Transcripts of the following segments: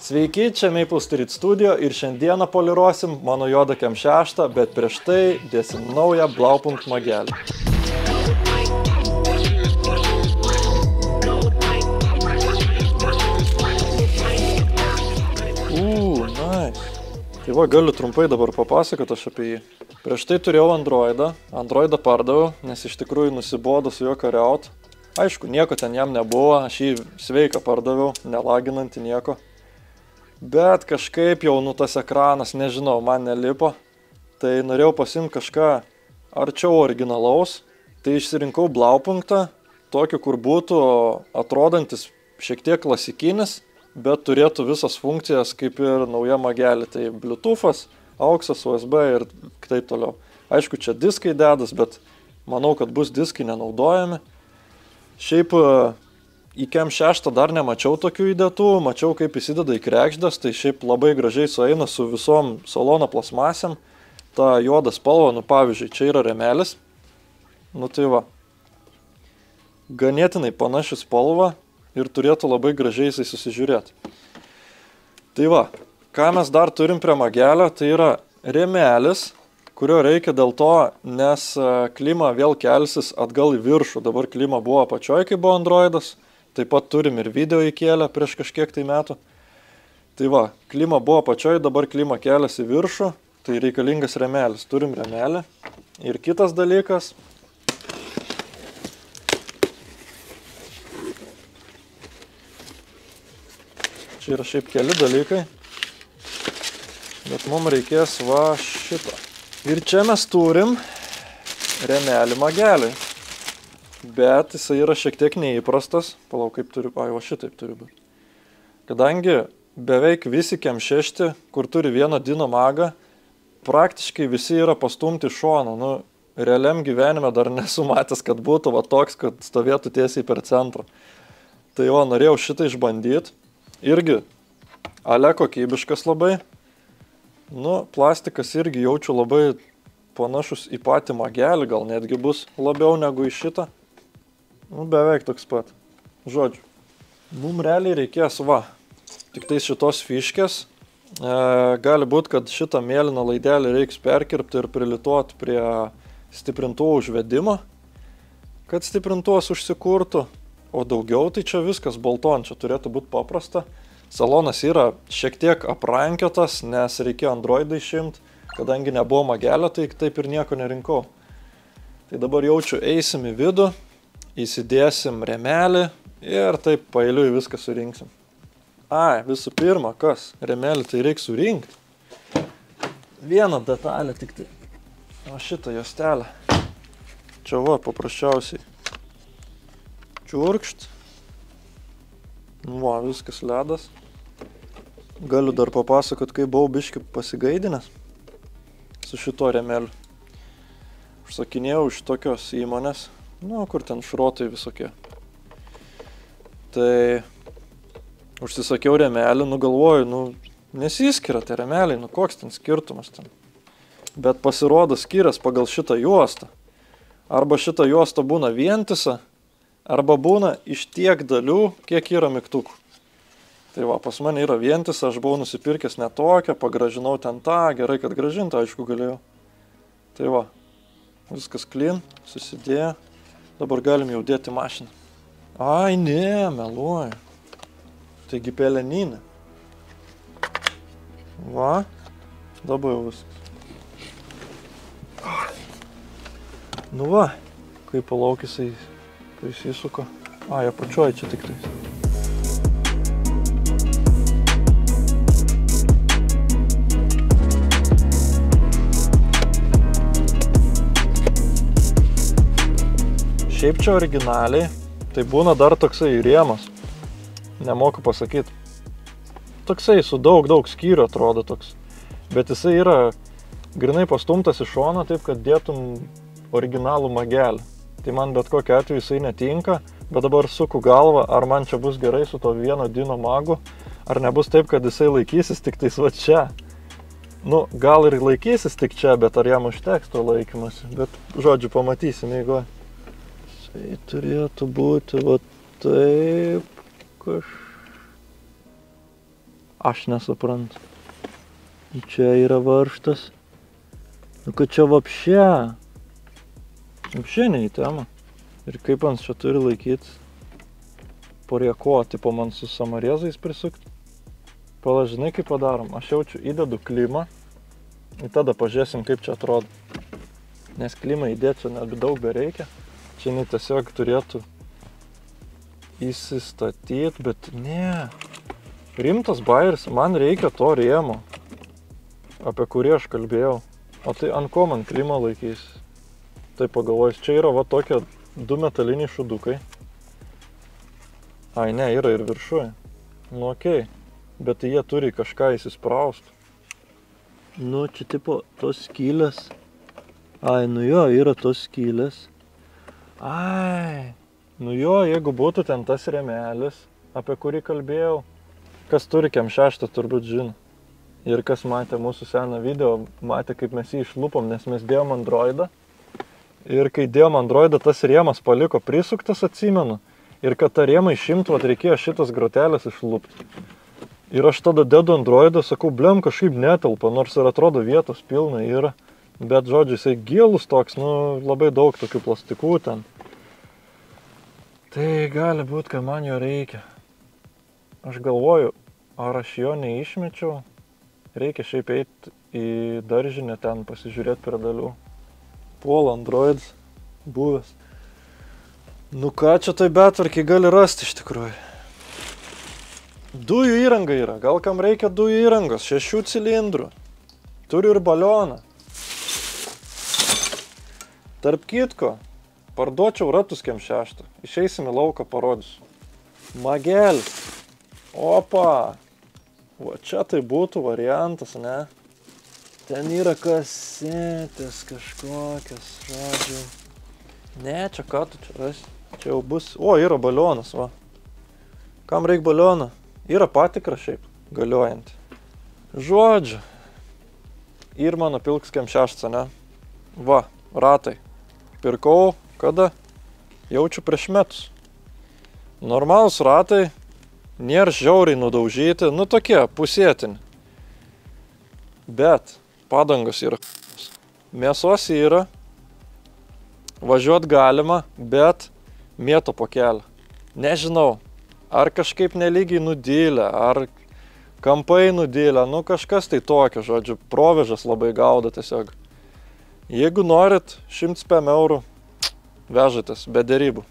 Sveiki, čia Maple Street Studio ir šiandieną poliruosim mano Yoda Cam 6, bet prieš tai dėsim naują Blaupunkt magelį. Nice. Tai va, galiu trumpai dabar papasakoti aš apie jį. Prieš tai turėjau Androidą pardaviau, nes iš tikrųjų nusibodo su juo kariaut. Aišku, nieko ten jam nebuvo, aš jį sveiką pardaviau, nelaginantį nieko. Bet kažkaip jau tas ekranas, nežinau, man nelipo. Tai norėjau pasimti kažką arčiau originalaus. Tai išsirinkau Blaupunktą, tokį, kur būtų atrodantis šiek tiek klasikinis, bet turėtų visas funkcijas kaip ir nauja magelė. Tai Bluetooth'as, AUX'as, USB ir taip toliau. Aišku, čia diskai dedas, bet manau, kad bus diskai nenaudojami. Šiaip į Cam 6 dar nemačiau tokių įdėtų, mačiau kaip įsideda į krekždas, tai šiaip labai gražiai sueina su visom salono plasmasėm. Ta juoda spalva, pavyzdžiui, čia yra remelis. Tai va, ganėtinai panaši spalva ir turėtų labai gražiai jisai susižiūrėti. Tai va, ką mes dar turim prie magelio, tai yra remelis, kurio reikia dėl to, nes klima vėl kelsis atgal į viršų. Dabar klima buvo apačioj, kai buvo Androidas. Taip pat turim ir video įkėlę prieš kažkiek tai metų. Tai va, klima buvo apačioj, dabar klima keliasi į viršų. Tai reikalingas remelis. Turim remelį. Ir kitas dalykas. Čia yra šiaip keli dalykai. Bet mums reikės va šito. Ir čia mes turim remelį magelį. Bet jisai yra šiek tiek neįprastas. Palauk, kaip turi... Ai, va šitaip turi būti. Kadangi beveik visi Cam 6, kur turi vieną Dino magą, praktiškai visi yra pastumti šoną. Realiam gyvenime dar nesu matęs, kad būtų va toks, kad stovėtų tiesiai per centrą. Tai jo, norėjau šitą išbandyti. Irgi ale kokybiškas labai. Plastikas irgi jaučiu labai panašus į patį magelį, gal netgi bus labiau negu į šitą. Beveik toks pat. Žodžiu. Mums realiai reikės va. Tik tai šitos fiškės. Gali būti, kad šitą mėlyną laidelį reiks perkirpti ir prilituoti prie stiprintuvo užvedimo, kad stiprintuvas užsikurtų. O daugiau tai čia viskas bolton, čia turėtų būti paprasta. Salonas yra šiek tiek aprankiotas, nes reikėjo Androidą išimti. Kadangi nebuvo magelio, tai taip ir nieko nerinkau. Tai dabar jaučiu, eisim į vidų. Įsidėsim remelį ir taip paeiliui viską surinksim. Visų pirma, kas? Remelį tai reikia surinkti. Vieną detalę tik tai. O šitą juostelę. Čia va, paprasčiausiai. Čiurkšt. Va, viskas ledas. Galiu dar papasakot, kaip buvau biškį pasigaidinęs su šito remeliu. Užsakinėjau iš tokios įmonės. Kur ten šrotai visokie. Tai užsisakiau remelį, galvoju, nesiskiria tie remeliai, koks ten skirtumas ten. Bet pasirodo skirias pagal šitą juostą. Arba šitą juostą būna vientisa, arba būna iš tiek dalių, kiek yra mygtukų. Tai va, pas mane yra vientisa, aš buvau nusipirkęs ne tokią, pagražinau ten tą, gerai, kad gražinti, aišku, galėjau. Tai va, viskas clean, susidėjo. Dabar galim jau dėti mašiną. Ne, meluoju. Taigi peleninė. Va, dabar jau viskas. Va, kaip palauk jisai įsisuko. Apačioj čia tik tais. Šiaip čia originaliai, tai būna dar toksai rėmas, nemoku pasakyti. Toksai su daug skyrių atrodo toks, bet jisai yra grinai pastumtas iš šono taip, kad dėtum originalų magelį. Tai man bet kokiu atveju jisai netinka, bet dabar suku galvą, ar man čia bus gerai su to vieno Dino magu, ar nebus taip, kad jisai laikysis tik tais va čia. Gal ir laikysis tik čia, bet ar jam užteks to laikymasi, bet žodžiu pamatysim eigoje. Tai turėtų būti va taip Aš nesuprantu. Čia yra varžtas. Nu, kad čia vapšė. Vapšė ne į temą. Ir kaip ant čia turi laikyti. Porieko, tipo man su samarėzais prisukti. Pala, žinai, kaip padarom. Aš jaučiu, įdedu klimą. Ir tada pažiūrėsim, kaip čia atrodo. Nes klimą įdėti čia net daug bereikia. Čia jinai tiesiog turėtų įsistatyti, bet ne. Rimtas bajeris, man reikia to rėmo, apie kurį aš kalbėjau. O tai ant ko man klimą laikys? Tai pagalvojus, čia yra va tokie 2 metaliniai šudukai. Ai ne, yra ir viršuje. Nu okei, bet jie turi kažką įsispraust. Nu čia tipo tos skylės. Ai, nu jo, yra tos skylės. Ai, nu jo, jeigu būtų ten tas rėmelis, apie kurį kalbėjau, kas turi KM6 turbūt žino. Ir kas matė mūsų seną video, matė, kaip mes jį išlupom, nes mes dėjom Androidą. Ir kai dėjom Androidą, tas rėmas paliko prisuktas, atsimenu. Ir kad tą rėmą išimtų, reikėjo šitas grotelės išlupti. Ir aš tada dedu Androidą, sakau, blem, kažkaip netelpa, nors ir atrodo vietos pilna yra. Bet, žodžiu, jisai gilus toks, nu, labai daug tokių plastikų ten. Tai gali būti, kad man jo reikia. Aš galvoju, ar aš jo neišmečiau. Reikia šiaip eiti į daržinę ten pasižiūrėti prie dalių. Pol Androidas buvęs. Nu ką čia tai betvarkiai gali rasti iš tikrųjų. Dujų įranga yra. Gal kam reikia dujų įrangos? 6 cilindrų. Turiu ir balioną. Tarp kitko, parduočiau ratus KM6. Išeisim į lauką, parodysiu. Magelis. Opa. Va čia tai būtų variantas, ne? Ten yra kasetės kažkokios, žodžiu. Ne, čia ką tu čia rasi? Čia jau bus... O, yra balionas, va. Kam reikia balioną? Yra patikra šiaip, galiojanti. Žodžiu. Ir mano pilks KM6, ne? Va, ratai. Pirkau, kada? Jaučiu prieš metus. Normalūs ratai. Nėra žiauriai nudaužyti, nu tokie, pusėtini. Bet padangos yra. Mėsos yra. Važiuot galima, bet mėto po kelią. Nežinau, ar kažkaip nelygiai nudylę, ar kampai nudylę, nu kažkas tai tokio, žodžiu, provežas labai gauda tiesiog. Jeigu norit 105 eurų, vežatės, be derybų.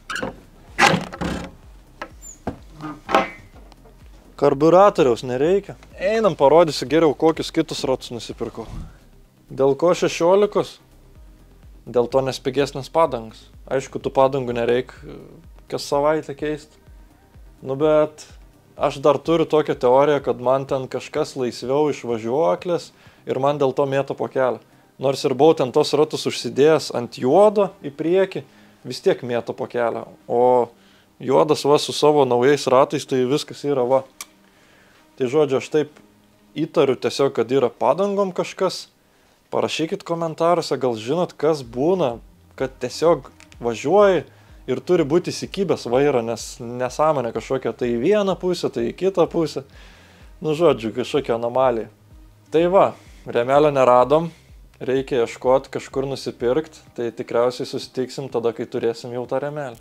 Karburatoriaus nereikia. Einam, parodysiu geriau, kokius kitus ratus nusipirkau. Dėl ko 16? Dėl to nespigesnės padangas. Aišku, tų padangų nereikia kas savaitę keisti. Nu, bet aš dar turiu tokią teoriją, kad man ten kažkas laisviau iš važiuoklės ir man dėl to mėto po kelią. Nors ir buvau ten tos ratus užsidėjęs ant juodo į priekį, vis tiek mėto po kelią. O juodas va su savo naujais ratais, tai viskas yra va. Tai žodžiu, aš taip įtariu tiesiog, kad yra padangom kažkas. Parašykit komentaruose, gal žinot, kas būna, kad tiesiog važiuoji ir turi būti įsikibęs vairą, nes nesąmonė kažkokia tai į vieną pusę, tai į kitą pusę. Nu žodžiu, kažkokia anomalija. Tai va, rėmelio neradom, reikia ieškoti, kažkur nusipirkti, tai tikriausiai susitiksim tada, kai turėsim jau tą rėmelį.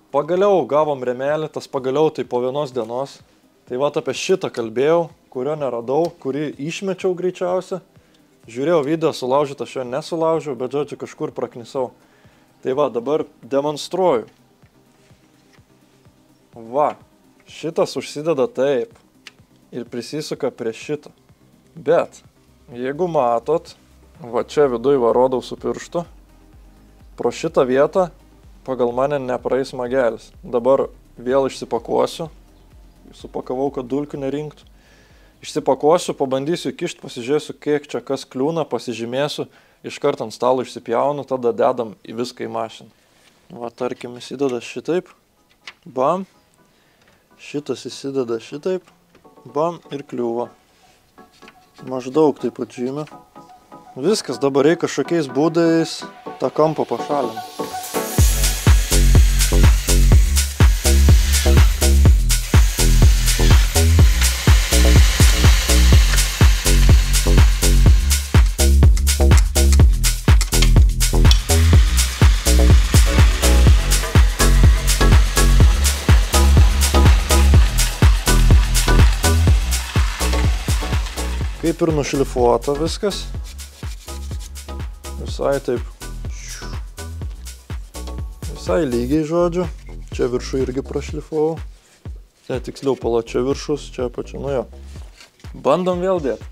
Pagaliau gavom rėmelį, tas pagaliau tai po vienos dienos. Tai va apie šitą kalbėjau, kurio neradau, kurį išmečiau greičiausia. Žiūrėjau video, sulaužytą aš jo nesulaužiau, bet žodžiu kažkur praknisau. Tai va, dabar demonstruoju. Va, šitas užsideda taip ir prisisuka prie šito. Bet, jeigu matot, va čia viduj va rodau su pirštu, pro šitą vietą pagal mane nepraeis magelis. Dabar vėl išsipakuosiu. Supakavau, kad dulkių nerinktų. Išsipakuosiu, pabandysiu kišti, pasižiūrėsiu, kiek čia kas kliūna, pasižymėsiu, iškart ant stalo išsipjaunu, tada dedam į viską į mašiną. Va, tarkim, įsideda šitaip, bam, šitas įsideda šitaip, bam ir kliūva. Maždaug taip pat žymė. Viskas, dabar reikia kažkokiais būdais tą kampą pašalinti. Kaip ir nušlifuota viskas. Visai taip. Visai lygiai, žodžiu. Čia viršų irgi prašlifavau. Čia tiksliau palačia viršus, čia apačia. Nu jo. Bandom vėl dėti.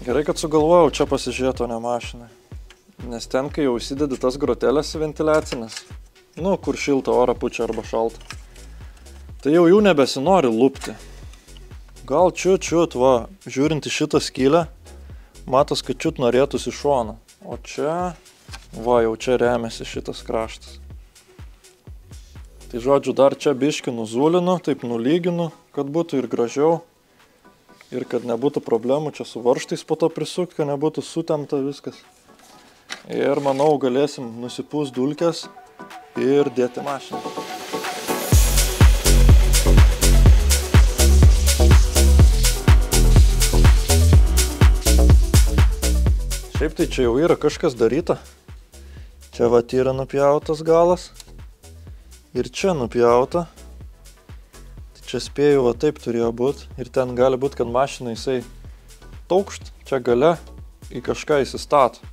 Gerai, kad sugalvojau čia pasižiūrėti, o ne mašinai. Nes ten, kai jau įsidedi tas grotelės ventiliacinės, nu, kur šiltą orą pučia arba šaltą, tai jau jų nebesinori lupti. Gal čiut, va, žiūrint į šitą skylę, matos, kad čiut norėtųsi šoną. O čia, va, jau čia remiasi šitas kraštas. Tai žodžiu, dar čia biškį nuzulinu, taip nulyginu, kad būtų ir gražiau. Ir kad nebūtų problemų čia su varžtais po to prisukti, kad nebūtų sutemta viskas. Ir manau, galėsim nusipūst dulkes ir dėti mašiną. Šiaip tai čia jau yra kažkas daryta. Čia vat yra nupjautas galas. Ir čia nupjauta. Čia spėjau, va taip turėjo būti ir ten gali būti, kad mašina jisai taukšt, čia gale į kažką įsistato.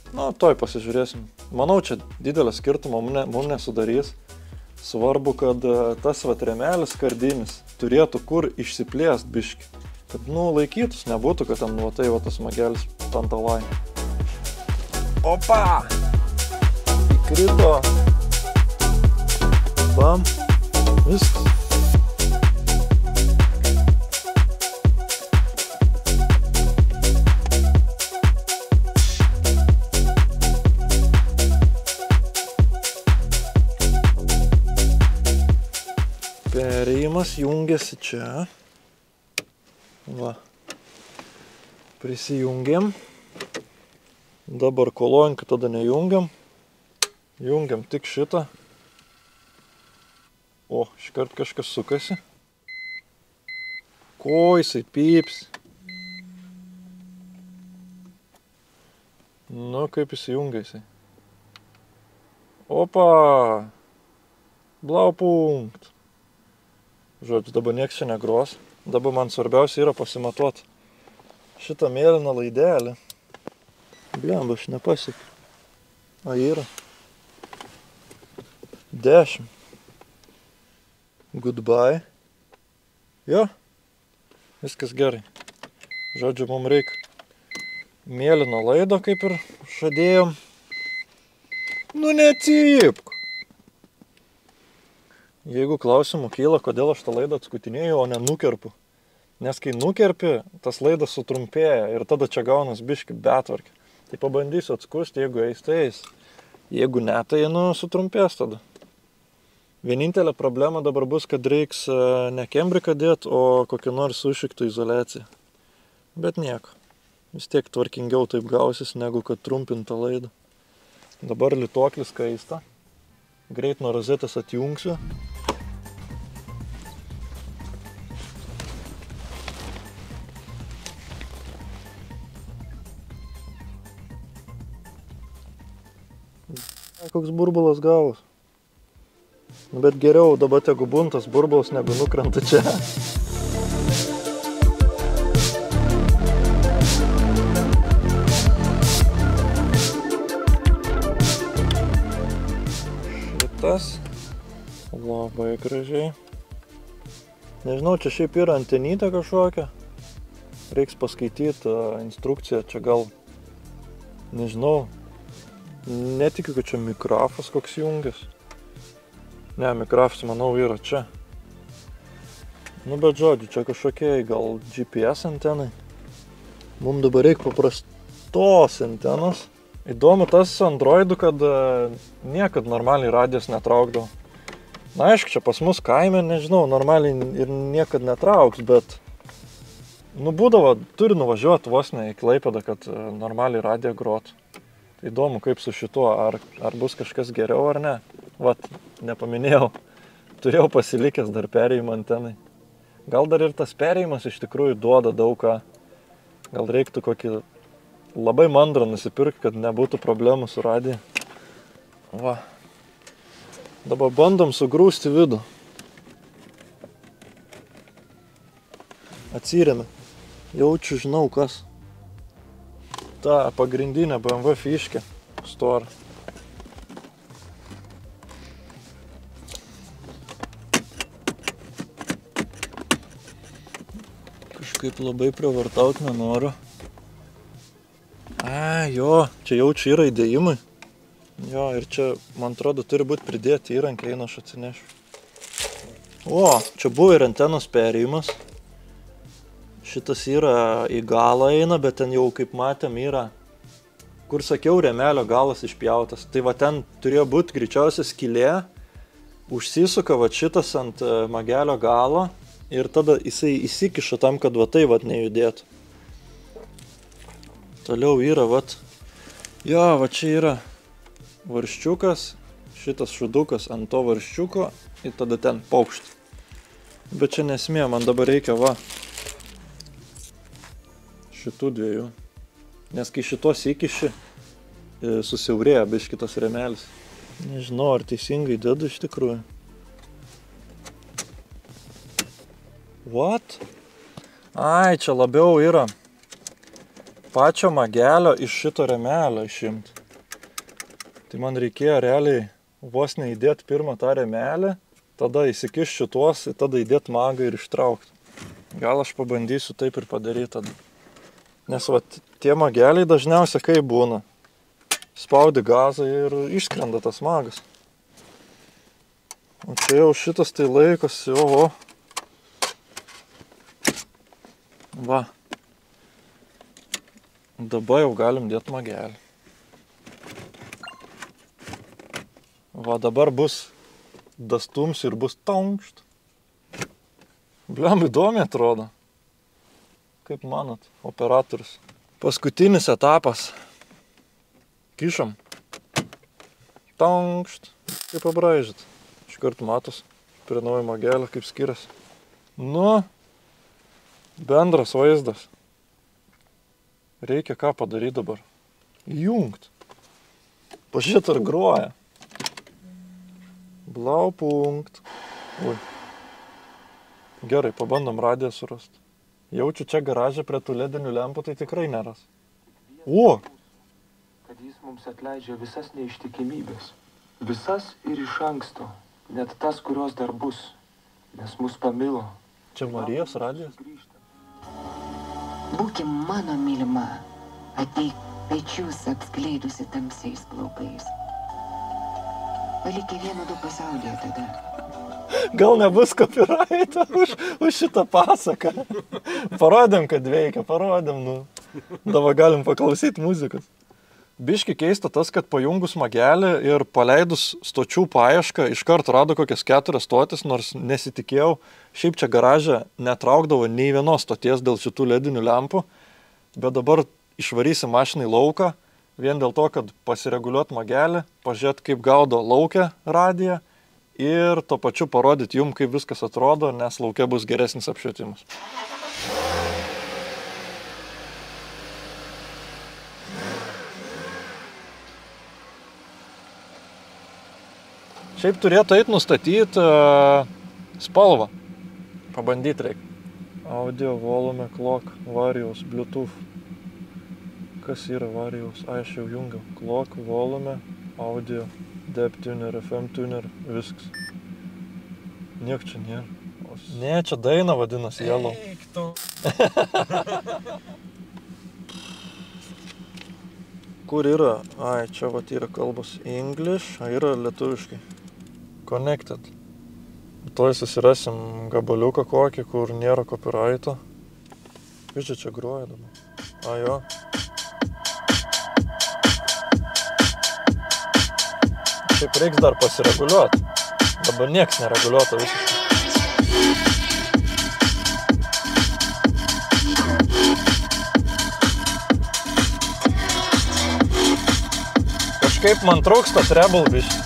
Nu, toj pasižiūrėsim. Manau, čia didelio skirtumo mum nesudarys. Svarbu, kad tas va tremelis kardinis turėtų kur išsiplėst biškį. Kad, nu, laikytus nebūtų, kad ten va tai va tas magelis tantalai. Opa! Įkrito. Bam. Viskas. Perėjimas jungiasi čia. Va. Prisijungiam. Dabar kolonką tada nejungiam. Jungiam tik šitą. O, iškart kažkas sukasi. Ko jisai pyps? Nu, kaip įsijungia jisai. Opa! Blaupunkt. Žodžiu, dabar nieks čia negros. Dabar man svarbiausia yra pasimatuoti šitą mėlyną laidelį. Blemba, aš nepasiekiu. A, yra. 10. Goodbye. Jo. Viskas gerai. Žodžiu, mums reikia mėlyno laido, kaip ir žadėjom. Nu, necypk. Jeigu klausimų kyla, kodėl aš tą laidą atskutinėjau, o ne nukerpu. Nes kai nukerpi, tas laidas sutrumpėja ir tada čia gaunas biški betvarkė. Tai pabandysiu atskusti, jeigu eis, tai eis. Jeigu ne, tai nu sutrumpės tada. Vienintelė problema dabar bus, kad reiks ne kembriką dėti, o kokį nors sušiktų izoliaciją. Bet nieko. Vis tiek tvarkingiau taip gausis, negu kad trumpinta laida. Dabar lituoklis kaista. Greit nuo rozetės atjungsiu. Koks burbulas gavos. Bet geriau dabar tegu buntas burbulas, negu nukrenta čia. Šitas. Labai gražiai. Nežinau, čia šiaip yra antenytė kažkokia. Reiks paskaityti instrukciją, čia gal, nežinau, netikiu, kad čia mikrafas koks jungias. Ne, mikrafas, manau, yra čia. Nu, bet žodžiu, čia kažkokie gal GPS antenai. Mums dabar reikia paprastos antenos. Įdomu tas Androidų, kad niekad normaliai radijos netraukdavo. Na, aišku, čia pas mus kaime, nežinau, normaliai ir niekad netrauks, bet nu, būdavo, turi nuvažiuoti vos ne į Klaipėdą, kad normaliai radiją grotų. Tai įdomu, kaip su šituo, ar bus kažkas geriau ar ne. Vat, nepaminėjau, turėjau pasilikęs dar perėjimą antenai. Gal dar ir tas perėjimas iš tikrųjų duoda daug ką. Gal reiktų kokį labai mandrą nusipirkti, kad nebūtų problemų su radija. Va. Dabar bandom sugrūsti vidų. Atsirėmė. Jaučiu, žinau kas. Ta pagrindinė BMW fiškė. Stora. Kažkaip labai privartaut nenoriu. Jo, čia jaučiu yra įdėjimai. Jo, ir čia, man atrodo, turi būti pridėti įrankiai, eina aš atsinešiu. O, čia buvo ir antenos perėjimas. Šitas yra į galą eina, bet ten jau, kaip matėm, yra, kur sakiau, rėmelio galas išpjautas. Tai va ten turėjo būti greičiausia skylė, užsisuka va šitas ant magelio galo ir tada jisai įsikiša tam, kad va tai va nejudėtų. Toliau yra va, jo, va čia yra varščiukas, šitas šudukas ant to varščiuko ir tada ten paukšt. Bet čia nesmė, man dabar reikia va šitų dviejų. Nes kai šitos įkiši, susiaurėja biškitas rėmelis. Nežinau, ar teisingai dedu iš tikrųjų. What? Ai, čia labiau yra pačio magelio iš šito rėmelio išimti. Tai man reikėjo realiai vos neįdėti pirmą tą rėmelį, tada įsikiš šitos, tada įdėti magą ir ištraukti. Gal aš pabandysiu taip ir padaryti tada. Nes va, tie mageliai dažniausiai kaip būna. Spaudi gazą ir išskrenda tas magas. O čia jau šitas tai laikosi, oho. Va. Dabar jau galim dėti magelį. Va, dabar bus dastums ir bus taunkšt. Bliam, įdomiai atrodo. Kaip manot, operatorius. Paskutinis etapas. Kišam. Taunkšt. Kaip pabraižyt. Iškart matos prie naujo magelio, kaip skiriasi. Nu, bendras vaizdas. Reikia ką padaryti dabar. Jungt. Pažiūrėt, ar groja. Blau punkt. Ui. Gerai, pabandom radiją surasti. Jaučiu čia garažą prie tų ledinių lempų, tai tikrai neras. O! Kad jis mums atleidžia visas neištikimybės. Visas ir iš anksto. Net tas, kurios dar bus. Nes mus pamilo. Čia Marijos radijas? Būkim mano mylima. Ateik pečius apskleidusi tamsiais plaukais. Palikę vienu du pasaulyje tada. Gal nebus copyright'o už šitą pasaką. Parodėm, kad veikia, parodėm, nu. Dabar galim paklausyti muzikos. Biški keista tas, kad pajungus magelį ir paleidus stočių paiešką, iš karto rado kokias 4 stotis, nors nesitikėjau. Šiaip čia garaže netraukdavo nei vienos stoties dėl šitų ledinių lempų, bet dabar išvarysim mašiną į lauką, vien dėl to, kad pasireguliuot magelį, pažiūrėt, kaip gaudo lauke radiją, ir to pačiu parodyti jum, kaip viskas atrodo, nes lauke bus geresnis apšvietimas. Šiaip turėtų eit nustatyti spalvą. Pabandyti reikia. Audio, volume, clock, variaus, bluetooth. Kas yra variaus? Aš jau jungiau. Clock, volume, audio. Depth tuner, FM tuner, viskas. Niek čia nėra. Ne, čia daina vadinasi Yellow. Eik tu. Kur yra? Ai, čia vat yra kalbos English, yra lietuviškai. Connected. Toj susirasim gabaliuką kokį, kur nėra copyright'o. Žiūrėk, čia groja dabar. A, jo. Šiaip reiks dar pasireguliuoti. Dabar nieks nereguliuota visiškai. Kažkaip man trūksta treble biškį.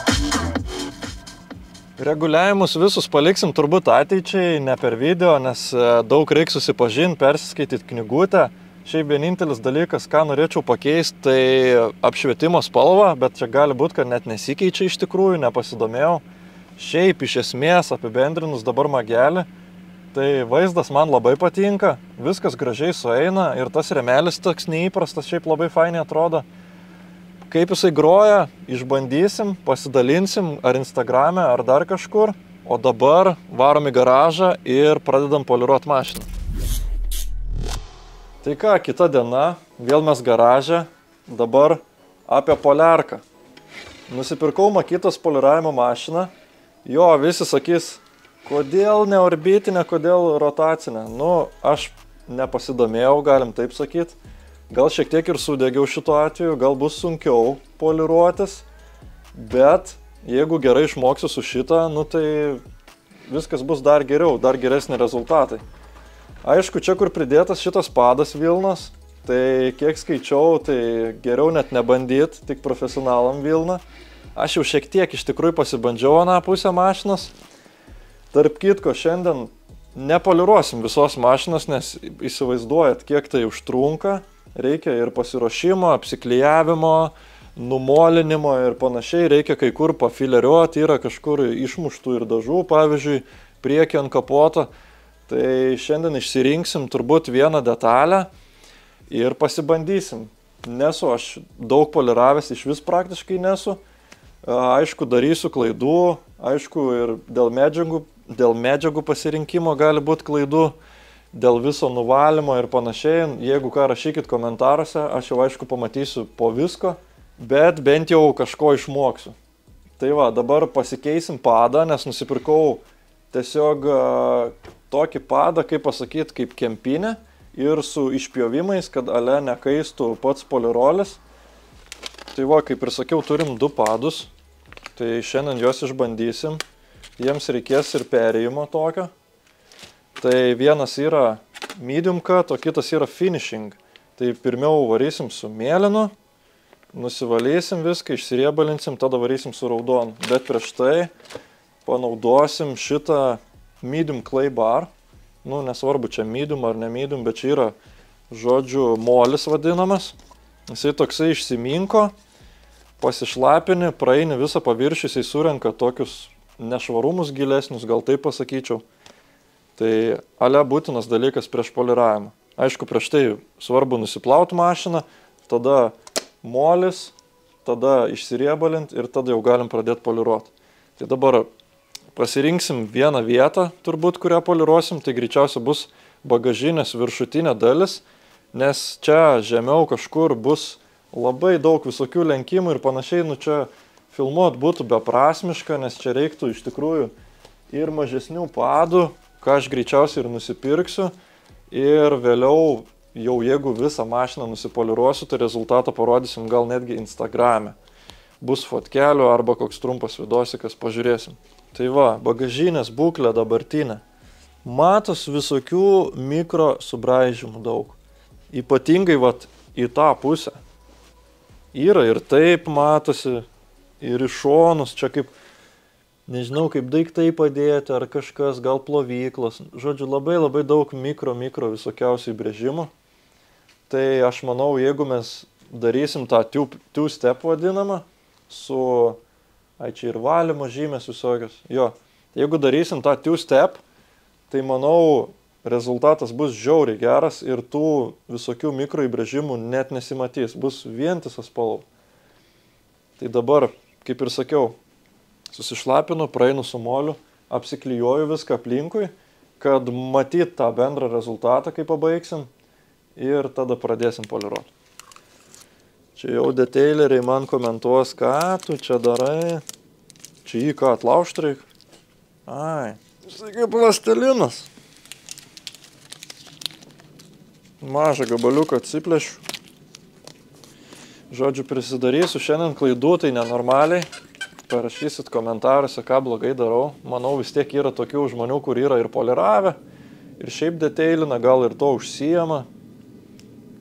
Reguliavimus visus paliksim turbūt ateičiai, ne per video, nes daug reiks susipažinti, persiskaityti knygutę. Šiaip vienintelis dalykas, ką norėčiau pakeisti, tai apšvietimo spalva, bet čia gali būti, kad net nesikeičia iš tikrųjų, nepasidomėjau. Šiaip iš esmės apibendrinus dabar magelį, Tai vaizdas man labai patinka, viskas gražiai sueina ir tas remelis toks neįprastas, šiaip labai fainiai atrodo. Kaip jisai groja, išbandysim, pasidalinsim ar Instagrame, ar dar kažkur, o dabar varom į garažą ir pradedam poliruoti mašiną. Tai ką, kita diena, vėl mes garaže, dabar apie poliarką. Nusipirkau Makitos poliravimo mašiną, jo visi sakys, kodėl ne orbitinė, kodėl rotacinė. Nu, aš nepasidomėjau, galim taip sakyti. Gal šiek tiek ir sudegiau šituo atveju, gal bus sunkiau poliruotis, bet jeigu gerai išmoksiu su šitą, nu tai viskas bus dar geriau, dar geresni rezultatai. Aišku, čia kur pridėtas šitas padas Vilnos, tai kiek skaičiau, tai geriau net nebandyt, tik profesionalam Vilną. Aš jau šiek tiek iš tikrųjų pasibandžiau aną pusę mašinos. Tarp kitko, šiandien nepoliruosim visos mašinos, nes įsivaizduojat, kiek tai užtrunka. Reikia ir pasiruošimo, apsiklijavimo, numolinimo ir panašiai. Reikia kai kur pafileriuoti, yra kažkur išmuštų ir dažų, pavyzdžiui, priekį ant kapoto. Tai šiandien išsirinksim turbūt vieną detalę ir pasibandysim. Nesu aš daug poliravęs, iš vis praktiškai nesu. Aišku, darysiu klaidų, aišku, ir dėl medžiagų pasirinkimo gali būti klaidų, dėl viso nuvalymo ir panašiai. Jeigu ką, rašykit komentaruose, aš jau aišku pamatysiu po visko, bet bent jau kažko išmoksiu. Tai va, dabar pasikeisim padą, nes nusipirkau tiesiog tokį padą, kaip pasakyti, kaip kempinė ir su išpjovimais, kad ale nekaistų pats polirolis. Tai va, kaip ir sakiau, turim 2 padus, tai šiandien juos išbandysim. Jiems reikės ir perėjimo tokio. Tai vienas yra medium cut, o kitas yra finishing. Tai pirmiau varysim su mėlynu, nusivalysim viską, išsiriebalinsim, tada varysim su raudonu. Bet prieš tai panaudosim šitą medium clay bar. Nu, nesvarbu, čia medium ar ne medium, bet čia yra, žodžiu, molis vadinamas. Jisai toksai išsiminko, pasišlapini, praeini visą paviršių, jisai surenka tokius nešvarumus gilesnius, gal taip pasakyčiau. Tai ale būtinas dalykas prieš poliravimą. Aišku, prieš tai svarbu nusiplauti mašiną, tada molis, tada išsiriebalint ir tada jau galim pradėti poliruoti. Tai dabar pasirinksim vieną vietą, turbūt, kurią poliruosim, tai greičiausiai bus bagažinės viršutinė dalis, nes čia žemiau kažkur bus labai daug visokių lenkimų ir panašiai, nu čia filmuot būtų beprasmiška, nes čia reiktų iš tikrųjų ir mažesnių padų, ką aš greičiausiai ir nusipirksiu, ir vėliau jau jeigu visą mašiną nusipoliruosiu, tai rezultatą parodysim gal netgi Instagrame. Bus fotkelių arba koks trumpas vidosikas, pažiūrėsim. Tai va, bagažinės būklė dabartinė. Matos visokių mikro subraižymų daug. Ypatingai vat į tą pusę. Yra ir taip matosi, ir iš šonus, čia kaip, nežinau, kaip daiktai padėti, ar kažkas, gal plovyklos. Žodžiu, labai daug mikro visokiausių įbrėžimų. Tai aš manau, jeigu mes darysim tą two-step vadinamą, su, čia ir valymo žymės visokios. Jo, jeigu darysim tą two-step, tai manau, rezultatas bus žiauriai geras ir tų visokių mikro įbrėžimų net nesimatys, bus vientisas spalva. Tai dabar, kaip ir sakiau, susišlapinu, praeinu su moliu, apsiklijuoju viską aplinkui, kad matyt tą bendrą rezultatą, kai pabaigsim, ir tada pradėsim poliruoti. Čia jau detaileriai man komentuos, ką tu čia darai. Čia jį ką, atlaužt reik? Ai, štai kaip plastilinas. Mažą gabaliuką atsiplėšiu. Žodžiu, prisidarysiu šiandien klaidų, tai nenormaliai. Parašysit komentaruose, ką blogai darau. Manau, vis tiek yra tokių žmonių, kur yra ir poliravę, ir šiaip detailina, gal ir to užsijama.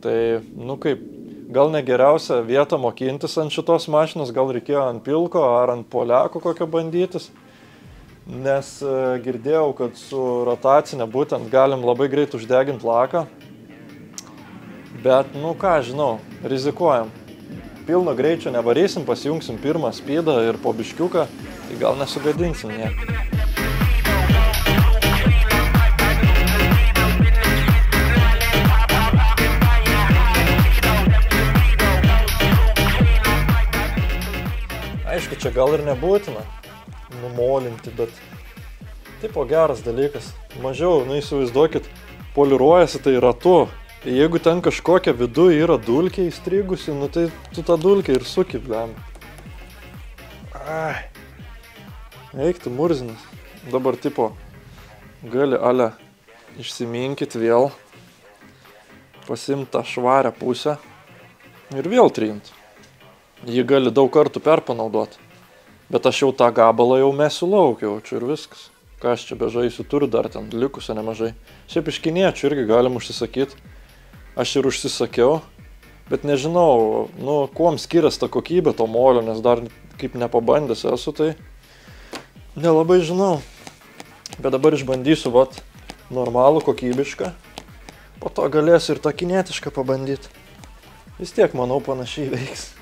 Tai, nu kaip, gal ne geriausia vieta mokintis ant šitos mašinos, gal reikėjo ant pilko ar ant poliako kokio bandytis. Nes girdėjau, kad su rotacinė būtent galim labai greit uždeginti laką. Bet, nu ką, žinau, rizikuojam. Pilno greičio nevarysim, pasijungsim pirmą speedą ir po biškiuką, tai gal nesugadinsim nieko. čia gal ir nebūtina numolinti, bet tipo geras dalykas. Mažiau, įsivaizduokit, poliruojasi tai ratu. Jeigu ten kažkokia vidu yra dulkė įstrigusi, tai tu tą dulkę ir suki, blem. Eik tu murzinas. Dabar tipo gali ale išsiminkit vėl, pasimt tą švarę pusę ir vėl trint. Jį gali daug kartų perpanaudoti. Bet aš jau tą gabalą jau mesiu lauk, jaučiu ir viskas. Ką aš čia bežaisiu, turiu dar ten likusio nemažai. Šiaip iš kiniečių irgi galim užsisakyti. Aš ir užsisakiau, bet nežinau, kuom skiriasi ta kokybė to molio, nes dar kaip nepabandęs esu, tai nelabai žinau. Bet dabar išbandysiu, normalų, kokybišką. Po to galėsiu ir tą kinietišką pabandyti. Vis tiek, manau, panašiai veiks.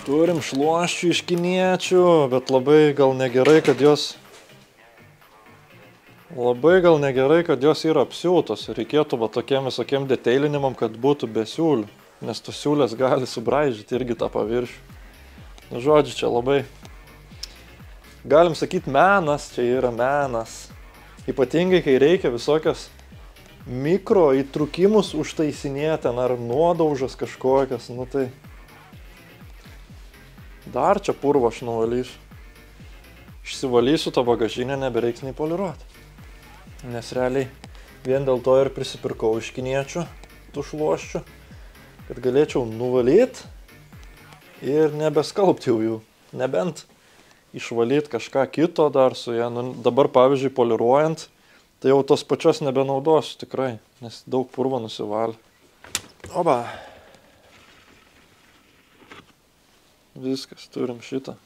Turim šluoščių iš kiniečių, bet labai gal negerai, kad jos yra apsiūtos. Reikėtų tokiem visokiem detailinimam, kad būtų be siūlių, nes tos siūlės gali subraižyti irgi tą paviršių. Žodžiu, čia labai, galim sakyti, menas, čia yra menas. Ypatingai, kai reikia visokias mikro įtrukimus užtaisinėti, ar nuodaužas kažkokias, tai dar čia purvo aš nuvalysiu. Išsivalysiu tą bagažinę, nebereiks nei poliruoti. Nes realiai vien dėl to ir prisipirkau iš kiniečių tų šluoščių, kad galėčiau nuvalyti ir nebeskalbti jų. Nebent išvalyti kažką kito dar su ją. Dabar, pavyzdžiui, poliruojant, tai jau tos pačios nebenaudosiu tikrai, nes daug purvo nusivalė. Oba! Viskas, turim šitą.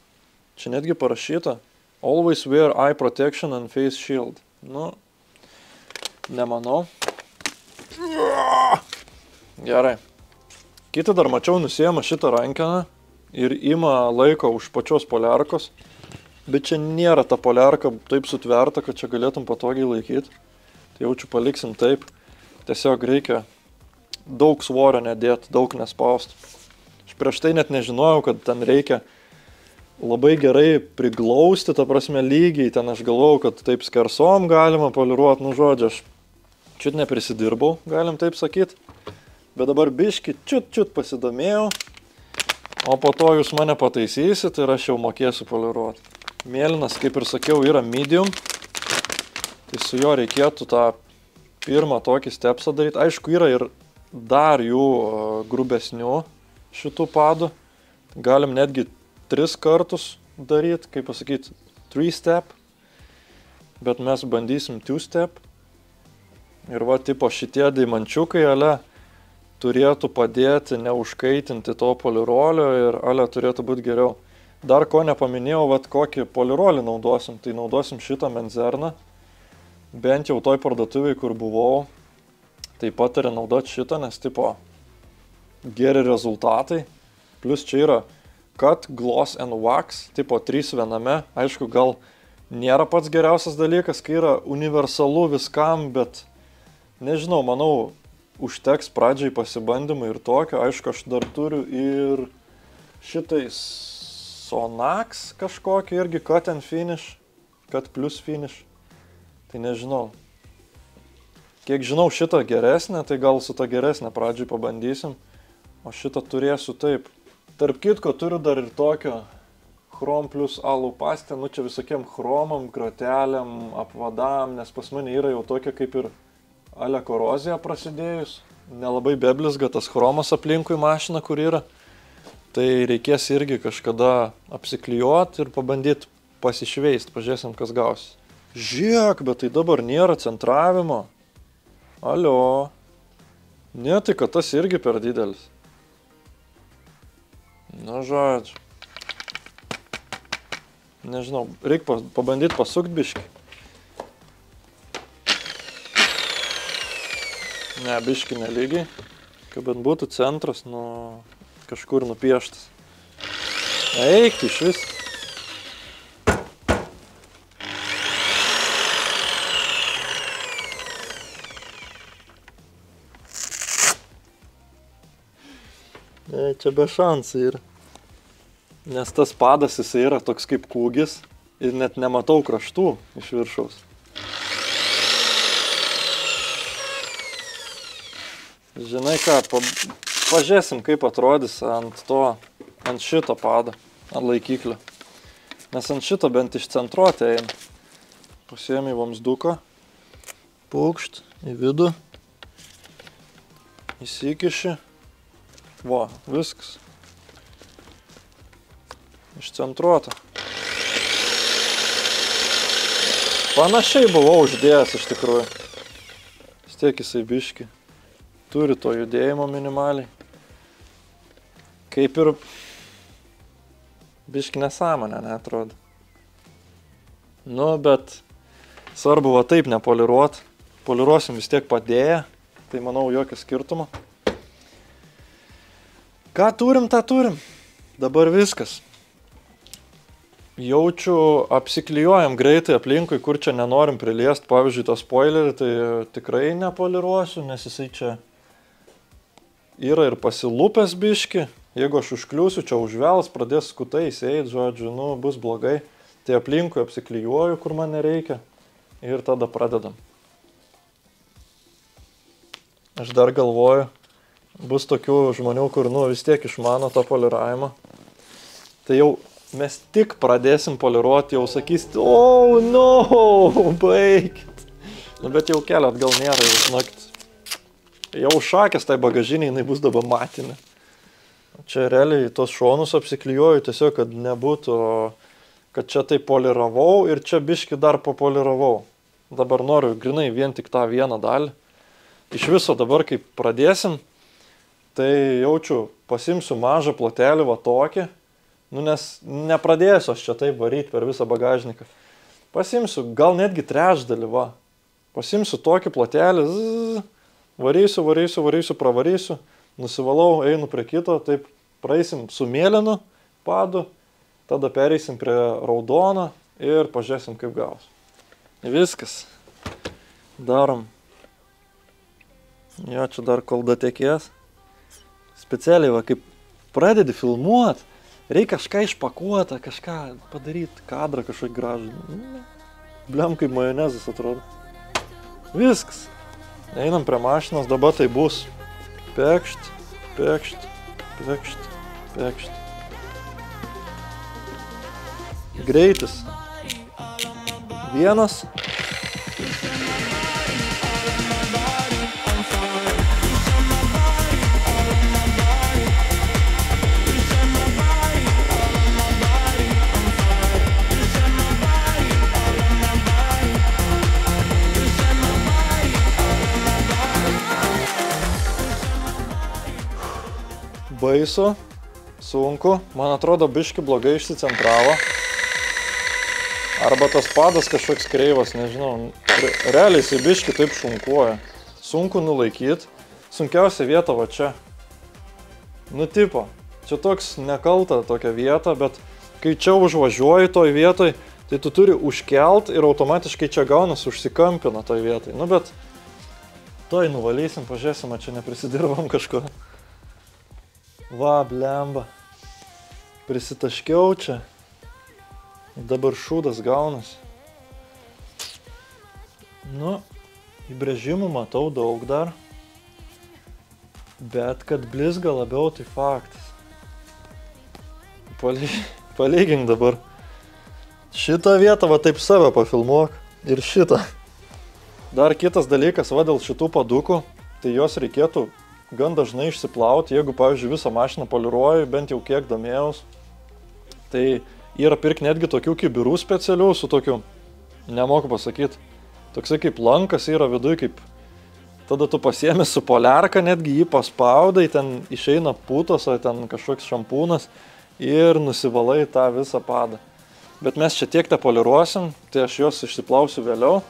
Čia netgi parašyta Always wear eye protection and face shield. Nemanau. Gerai. Kiti dar mačiau nusiema šitą rankeną ir ima laiko už pačios poliarkos. Bet čia nėra ta poliarka taip sutverta, kad čia galėtum patogiai laikyti. Tai jaučiu paliksim taip. Tiesiog reikia daug svorio nedėti, daug nespausti. Prieš tai net nežinojau, kad ten reikia labai gerai priglausti, ta prasme lygiai, ten aš galvojau, kad taip skersom galima poliruoti, žodžiu, aš čiut neprisidirbau, galim taip sakyti, bet dabar biški čiut pasidomėjau, o po to jūs mane pataisysit ir aš jau mokėsiu poliruoti. Mėlynas, kaip ir sakiau, yra medium, tai su jo reikėtų tą pirmą tokį stepsą daryti. Aišku, yra ir dar jų grubesnių šitų padų. Galim netgi 3 kartus daryti, kaip pasakyti, 3 step, bet mes bandysim 2 step. Ir tipo šitie deimančiukai turėtų padėti neužkaitinti to polirolio ir turėtų būti geriau. Dar ko nepaminėjau, kokį polirolį naudosim, tai naudosim šitą menzerną. Bent jau toj parduotuvėj, kur buvau, tai patarė naudoti šitą, nes tipo geri rezultatai. Plus čia yra cut, gloss and wax, tipo 3 viename. Aišku, gal nėra pats geriausias dalykas, kai yra universalu viskam, bet nežinau, manau, užteks pradžiai pasibandymų ir tokio. Aišku, aš dar turiu ir šitais Sonax kažkokį irgi cut and finish, cut plus finish. Tai nežinau. Kiek žinau, šitą geresnę, tai gal su tą geresnę pradžiai pabandysim. O šitą turėsiu taip. Tarp kitko turiu dar ir tokio chrom plus alų pastę, čia visokiem chromam, groteliam, apvadam, nes pas mane yra jau tokia kaip ir korozija prasidėjus. Nelabai beblizga tas chromas aplinkui mašiną, kur yra. Tai reikės irgi kažkada apsiklijuoti ir pabandyti pasišveist, pažiūrėsim, kas gausis. Žiūrėk, bet tai dabar nėra centravimo. Alio. Ne, tai kad tas irgi per didelis. Žodžiu. Nežinau, reikia pabandyti pasukti biškį. Ne, biškį nelygiai. Kad bent būtų centras, kažkur nupieštas. Eik, iš vis. Čia be šansų yra. Nes tas padas jisai yra toks kaip kūgis ir net nematau kraštų iš viršaus. Žinai ką, pažiūrėsim, kaip atrodys ant šito pado, ant laikiklio. Nes ant šito bent išcentruoti eina. Pasiemi vamsduką, pūkšt į vidų, įsikiši. Va, viskas. Išcentruota. Panašiai buvau uždėjęs iš tikrųjų. Vis tiek jisai biški. Turi to judėjimo minimaliai. Kaip ir biški nesąmonė, neatrodo. Nu, bet svarbu va taip nepoliruot. Poliruosim vis tiek padėję. Tai manau jokio skirtumo. Ką turim, tą turim. Dabar viskas. Jaučiu, apsiklijuojam greitai aplinkui, kur čia nenorim priliest. Pavyzdžiui, tą spoilerį tai tikrai nepoliruosiu, nes jisai čia yra ir pasilupęs biški. Jeigu aš užkliūsiu, čia užvels, pradės skutais eit, žodžiu, nu, bus blogai. Tai aplinkui apsiklijuoju, kur man nereikia. Ir tada pradedam. Aš dar galvoju, bus tokių žmonių, kur, nu, vis tiek išmano tą poliravimą. Tai jau mes tik pradėsim poliruoti, jau sakysit, oh, no, baikit. Nu, bet jau kelio atgal nėra, jau žinokit. Jau šakės tai bagažiniai, jinai bus dabar matinė. Čia realiai tos šonus apsiklijuoju tiesiog, kad nebūtų, kad čia tai poliravau ir čia biški dar papoliravau. Dabar noriu grinai vien tik tą vieną dalį. Iš viso dabar, kai pradėsim, tai jaučiu, pasimsiu mažą plotelį va tokį. Nu, nes nepradėsiu aš čia taip varyti per visą bagažniką. Pasimsiu, gal netgi trečdalį, va. Pasimsiu tokį plotelį, varysiu, pravarysiu, nusivalau, einu prie kito, taip praeisim su mėlynu padu, tada pereisim prie raudono ir pažiūrėsim, kaip gaus. Viskas. Darom. Jo, čia dar kol datekės. Specialiai, va, kaip pradedi filmuot, reikia kažką išpakuotą, kažką padaryti, kadrą kažkokį gražų. Bliam, kaip majonezas atrodo. Viskas. Einam prie mašinos, dabar tai bus. Pekšt, pekšt, pekšt, pekšt. Greitis. 1. Baisu, sunku, man atrodo biški blogai išsicentravo. Arba tas padas kažkoks kreivas, nežinau. Realiai jisai biški taip šunkuoja. Sunku nulaikyti. Sunkiausia vieta va čia. Nu tipo, čia toks nekalta tokia vieta, bet kai čia užvažiuoji toj vietoj, tai tu turi užkelt ir automatiškai čia gaunas užsikampina toj vietoj. Nu bet, toj nuvalysim, pažiūrėsim, čia neprisidirbam kažko. Va, blemba. Prisitaškiau čia. Dabar šūdas gaunas. Nu, įbrėžimų matau daug dar. Bet kad blizga labiau, tai faktas. Palygink dabar. Šitą vietą va taip save pafilmuok. Ir šitą. Dar kitas dalykas, va dėl šitų padukų, tai jos reikėtų gan dažnai išsiplauti, jeigu, pavyzdžiui, visą mašiną poliruoju, bent jau kiek domėjaus, tai yra pirkti netgi tokių kibirų specialių su tokiu, nemoku pasakyti, toksai kaip lankas yra viduj, kaip tada tu pasiemi su poliarka, netgi jį paspaudai, ten išeina putos, ar ten kažkoks šampūnas ir nusivalai tą visą padą. Bet mes čia tiek te poliruosim, tai aš juos išsiplausiu vėliau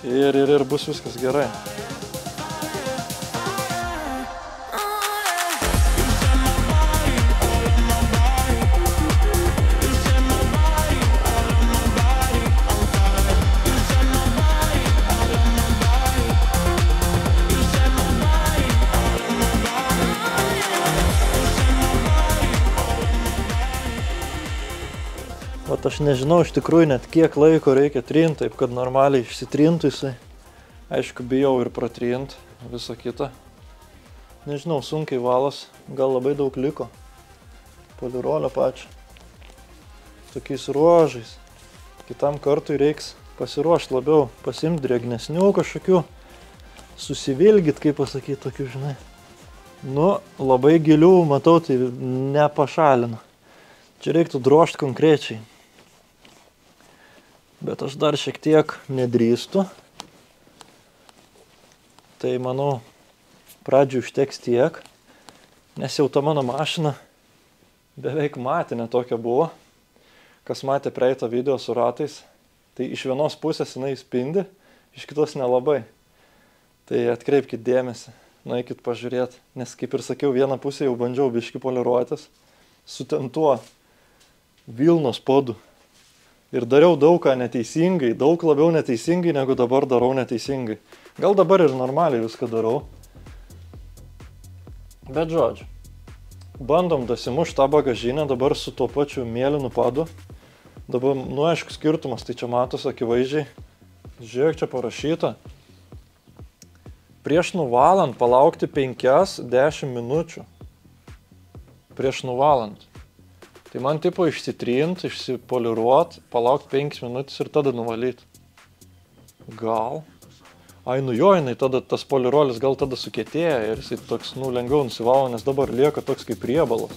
ir bus viskas gerai. Bet aš nežinau iš tikrųjų net kiek laiko reikia trinti, taip kad normaliai išsitrintų jisai. Aišku, bijau ir pratrint visą kitą. Nežinau, sunkiai valas, gal labai daug liko. Polirolio pačio. Tokiais ruožais. Kitam kartui reiks pasiruošti labiau, pasimti drėgnesnių kažkokių, susivilgyt, kaip pasakyti, tokių, žinai. Nu, labai gilių, matau, tai nepašalinu. Čia reiktų drožti konkrečiai. Bet aš dar šiek tiek nedrįstu. Tai manau, pradžių užteks tiek, nes jau ta mano mašina beveik matinė tokia buvo. Kas matė praeitą video su ratais, tai iš vienos pusės jinai spindi, iš kitos nelabai. Tai atkreipkit dėmesį, nueikit pažiūrėti, nes kaip ir sakiau, vieną pusę jau bandžiau biškį poliruotis su ten tuo Vilnos podu. Ir dariau daug ką neteisingai, daug labiau neteisingai, negu dabar darau neteisingai. Gal dabar ir normaliai viską darau. Bet žodžiu, bandom dasimušti tą bagažinę dabar su tuo pačiu mėlynu padu. Dabar, nu aišku, skirtumas, tai čia matosi akivaizdžiai. Žiūrėk, čia parašyta. Prieš nuvalant palaukti 5-10 minučių. Prieš nuvalant. Tai man tipo išsitrint, išsipoliruot, palaukti 5 minutės ir tada nuvalyti. Gal? Ai, nu jo, jinai tada tas polirolis gal tada sukietėja ir jisai toks, nu, lengviau nusivalo, nes dabar lieka toks kaip riebalas.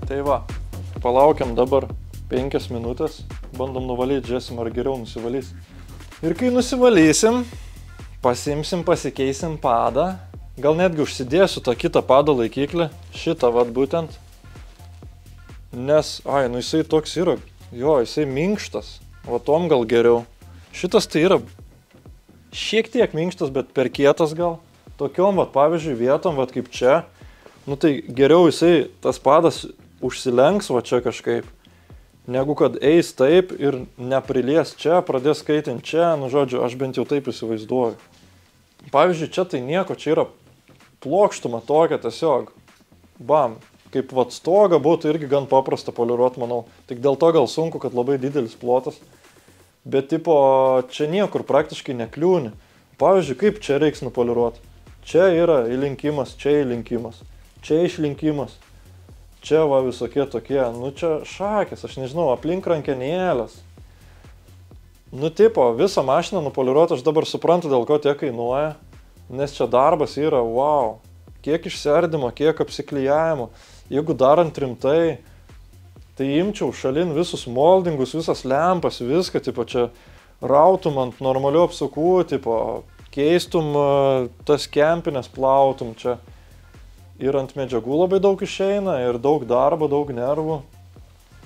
Tai va, palaukiam dabar 5 minutės, bandom nuvalyti, žiūrėsim ar geriau nusivalys. Ir kai nusivalysim, pasimsim, pasikeisim padą, gal netgi užsidėsiu tą kitą pado laikiklį, šitą vat būtent. Nes, ai, nu jisai toks yra, jo, jisai minkštas, va tom gal geriau. Šitas tai yra šiek tiek minkštas, bet per kietas gal. Tokiom, vat pavyzdžiui, vietom, vat kaip čia, nu tai geriau jisai, tas padas užsilenks va čia kažkaip, negu kad eis taip ir neprilies čia, pradės skaitinti čia, nu žodžiu, aš bent jau taip įsivaizduoju. Pavyzdžiui, čia tai nieko, čia yra plokštuma tokia tiesiog, bam, kaip vat stoga būtų irgi gan paprasta poliruot, manau, tik dėl to gal sunku, kad labai didelis plotas, bet tipo, čia niekur praktiškai nekliūni. Pavyzdžiui, kaip čia reiks nupoliruot? Čia yra įlinkimas, čia įlinkimas, čia išlinkimas. Čia va visokie tokie, nu čia šakės, aš nežinau, aplink rankenėlės. Nu tipo, visą mašiną nupoliruot, aš dabar suprantu, dėl ko tiek kainuoja, nes čia darbas yra, wow, kiek išsiardymo, kiek apsiklijavimo. Jeigu darant rimtai, tai imčiau šalin visus moldingus, visas lempas, viską, tipo čia rautum ant normalių apsukų, tipo keistum tas kempines, plautum čia. Ir ant medžiagų labai daug išeina, ir daug darbo, daug nervų.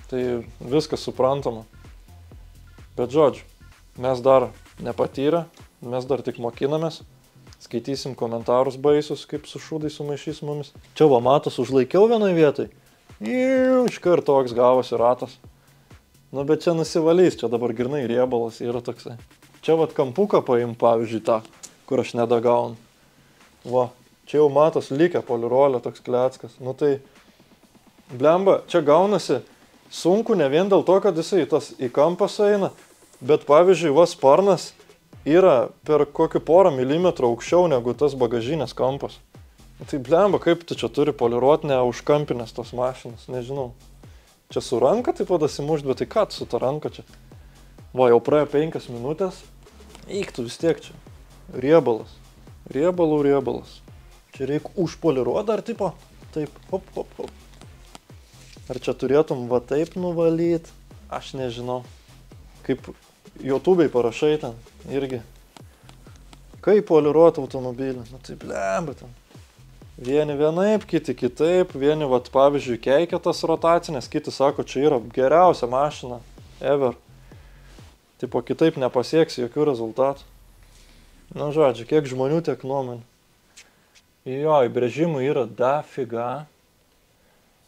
Tai viskas suprantama. Bet žodžiu, mes dar nepatyrę, mes dar tik mokinamės. Skaitysim komentarus baisus, kaip su šūdai sumaišys mumis. Čia va matos, užlaikiau vienoj vietoj. Iškart toks gavosi ratas. Nu bet čia nusivalys, čia dabar grynai riebalas yra toksai. Čia vat kampuką paim, pavyzdžiui, tą, kur aš nedagaunu. Va. Čia jau matos likę polirolio toks kleckas. Nu tai, blemba, čia gaunasi sunku ne vien dėl to, kad jisai tas į kampą sueina, bet pavyzdžiui, va sparnas yra per kokį porą milimetrų aukščiau negu tas bagažinės kampas. Nu tai blemba, kaip tu čia turi poliruoti ne užkampinės tos mašinas, nežinau. Čia su ranka taip padasimušt, bet tai ką tu su ta ranka čia? Va, jau praėjo 5 minutės, eiktų vis tiek čia. Riebalas. Riebalas. Čia reikia užpoliruoti dar tipo, taip, hop, hop, hop. Ar čia turėtum va taip nuvalyti? Aš nežinau. Kaip YouTube'ai parašai ten irgi. Kaip poliruoti automobilį? Nu tai blemba ten. Vieni vienaip, kiti kitaip. Vieni, vat, pavyzdžiui, keikia tas rotacinės, kiti sako, čia yra geriausia mašina ever. Tipo, kitaip nepasieksi jokių rezultatų. Nu, žodžiu, kiek žmonių, tiek nuomonių. Jo, įbrėžimų yra dafiga.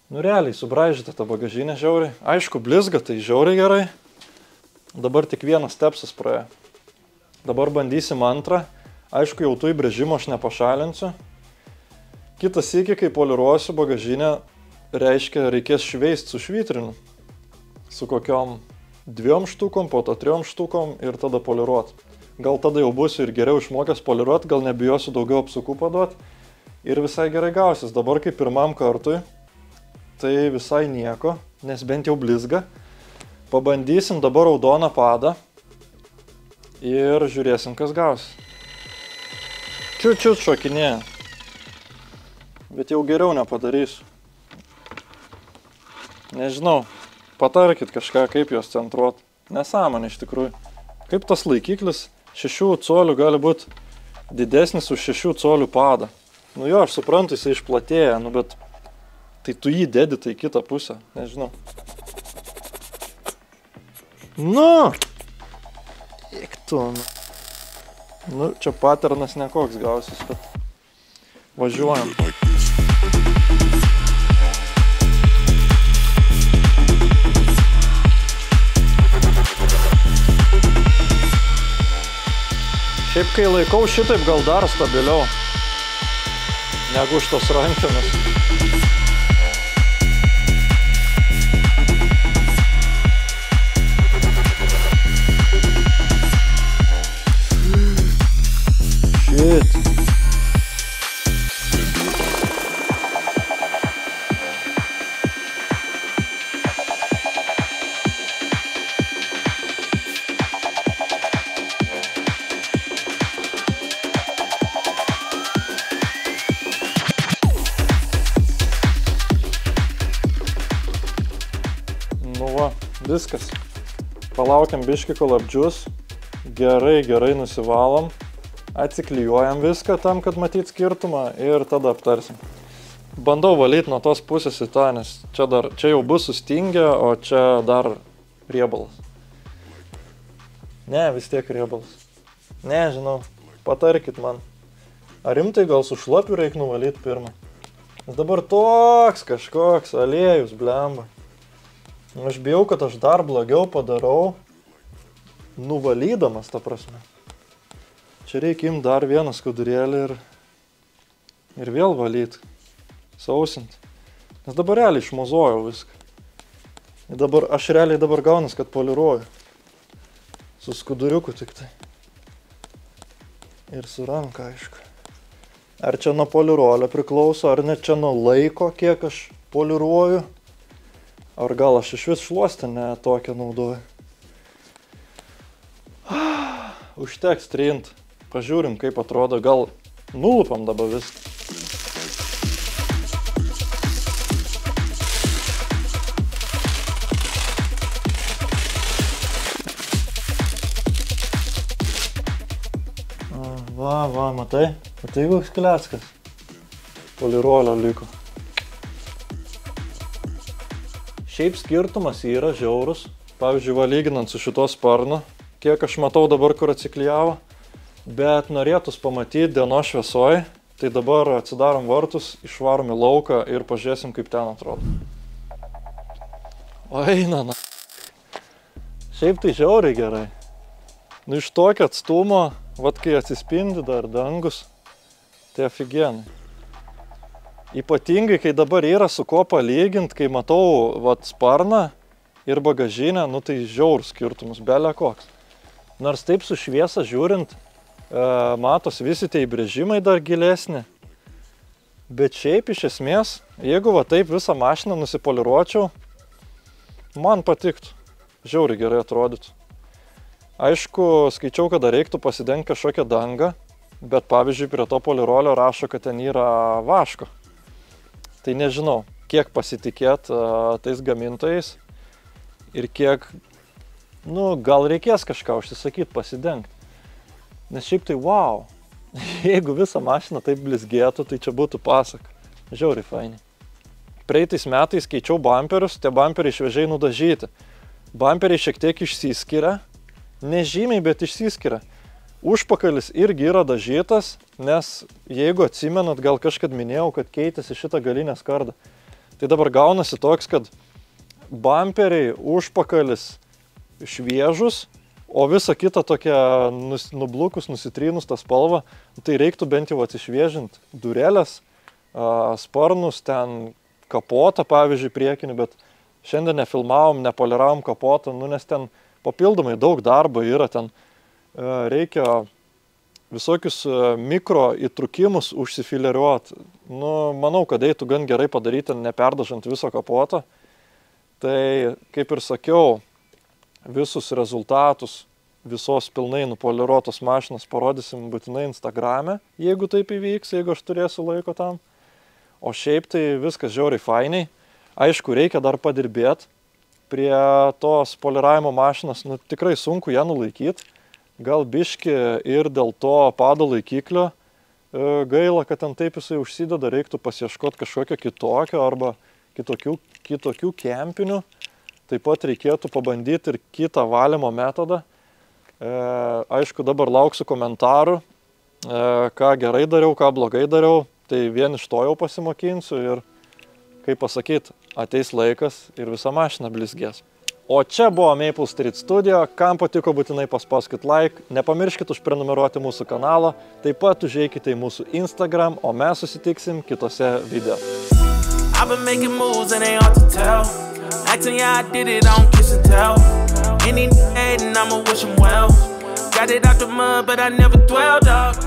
Nu, realiai, subraižyta ta bagažinė žiauriai. Aišku, blizga, tai žiauriai gerai. Dabar tik vienas stepsas praėjo. Dabar bandysim antrą. Aišku, jau tų įbrėžimų aš nepašalinsiu. Kitas sykį, kai poliruosiu bagažinę, reiškia, reikės šveist su švitrinu. Su kokiom 2 štukom, po to 3 štukom ir tada poliruot. Gal tada jau būsiu ir geriau išmokęs poliruot, gal nebijosiu daugiau apsukų paduot. Ir visai gerai gausis. Dabar kaip pirmam kartui, tai visai nieko, nes bent jau blizga. Pabandysim dabar raudoną padą ir žiūrėsim, kas gausis. Čiut šokinėja. Bet jau geriau nepadarysiu. Nežinau, patarkit kažką, kaip juos centruot. Nesąmonė iš tikrųjų. Kaip tas laikiklis 6 colių gali būti didesnis už 6 colių padą. Nu jo, aš suprantu, jisai išplatėja, nu bet tai tu jį dedi tai kitą pusę, nežinau. Nu! Eik tu, nu. Nu, čia paternas nekoks gausis, bet važiuojam. Šiaip kai laikau šitaip gal dar stabiliau negu už tos rankenos. Shit. Nu va, viskas. Palaukiam biškį, kol apdžius. Gerai nusivalom. Atsiklijuojam viską tam, kad matyt skirtumą ir tada aptarsim. Bandau valyti nuo tos pusės į tą, nes čia jau bus sustingę, o čia dar riebalas. Ne, vis tiek riebalas. Nežinau, patarkit man. Ar rimtai gal su šlapiu reikia nuvalyti pirmą? Nes dabar toks kažkoks aliejus, blemba. Aš bijau, kad aš dar blogiau padarau, nuvalydamas, ta prasme. Čia reikia imti dar vieną skudurėlį ir vėl valyti, sausinti. Nes dabar realiai išmozojau viską. Ir aš realiai dabar gaunas, kad poliruoju. Su skuduriuku tik tai. Ir su ranka, aišku. Ar čia nuo polirolio priklauso, ar ne čia nuo laiko, kiek aš poliruoju. Ar gal aš iš vis šluostinę tokią naudoju. Užteks trint. Pažiūrim, kaip atrodo. Gal nulupam dabar viską. Va, matai? Matai, koks kleckas. Polirolio liko. Šiaip skirtumas yra žiaurus. Pavyzdžiui, va, lyginant su šito sparnu, kiek aš matau dabar, kur atsiklijavo. Bet norėtus pamatyti dienos šviesoj, tai dabar atsidarom vartus, išvarom į lauką ir pažiūrėsim, kaip ten atrodo. Eina, na. Šiaip tai žiauriai gerai. Nu, iš tokio atstumo, vat kai atsispindi dar dangus, tai afigienai. Ypatingai, kai dabar yra su ko palygint, kai matau vat sparną ir bagažinę, nu tai žiaurus skirtumus, belia koks. Nors taip su šviesa žiūrint, matos visi tie įbrėžimai dar gilesni. Bet šiaip iš esmės, jeigu va taip visą mašiną nusipoliruočiau, man patiktų. Žiauriai gerai atrodytų. Aišku, skaičiau, kad reiktų pasidengti kažkokią dangą, bet pavyzdžiui, prie to polirolio rašo, kad ten yra vaško. Tai nežinau, kiek pasitikėt tais gamintojais ir kiek, nu, gal reikės kažką užsisakyti, pasidengti. Nes šiaip tai wow, jeigu visą mašiną taip blizgėtų, tai čia būtų pasaka. Žiauriai faini. Praeitais metais keičiau bumperius, tie bumperiai šviežiai nudažyti. Bumperiai šiek tiek išsiskiria, nežymiai, bet išsiskiria. Užpakalis irgi yra dažytas, nes jeigu atsimenat, gal kažkad minėjau, kad keitėsi šitą galinę skardą. Tai dabar gaunasi toks, kad bamperiai, užpakalis šviežus, o visa kita tokia nublukus, nusitrynus tą spalvą, tai reiktų bent jau atsišviežinti durelės, sparnus, ten kapotą, pavyzdžiui, priekinį, bet šiandien nefilmavom, nepoliravom kapotą, nes ten papildomai daug darbo yra, ten reikia visokius mikro įtrukimus užsifileriuoti. Manau, kad eitų gan gerai padaryti, neperdažant viso kapoto. Tai, kaip ir sakiau, visus rezultatus visos pilnai nupoliruotos mašinos parodysim būtinai Instagrame, jeigu taip įvyks, jeigu aš turėsiu laiko tam. O šiaip tai viskas žiauriai fainiai. Aišku, reikia dar padirbėti prie tos poliravimo mašinos, tikrai sunku ją nulaikyti. Gal biški ir dėl to pado laikiklio gaila, kad ten taip jisai užsideda, reiktų pasieškoti kažkokio kitokio arba kitokių kempinių. Taip pat reikėtų pabandyti ir kitą valymo metodą. Aišku, dabar lauksiu komentarų, ką gerai dariau, ką blogai dariau. Tai vien iš to jau pasimokinsiu ir, kaip pasakyti, ateis laikas ir visa mašina blizgės. O čia buvo Maple Street Studio. Kam patiko, būtinai paspauskit like. Nepamirškit užprenumeruoti mūsų kanalą. Taip pat užeikite į mūsų Instagram, o mes susitiksim kitose video. I've been making moves and they hard to tell. Acting yeah I did it, I don't kiss and tell. Any hating, I'ma wish him well. Got it out the mud, but I never dwell, dog.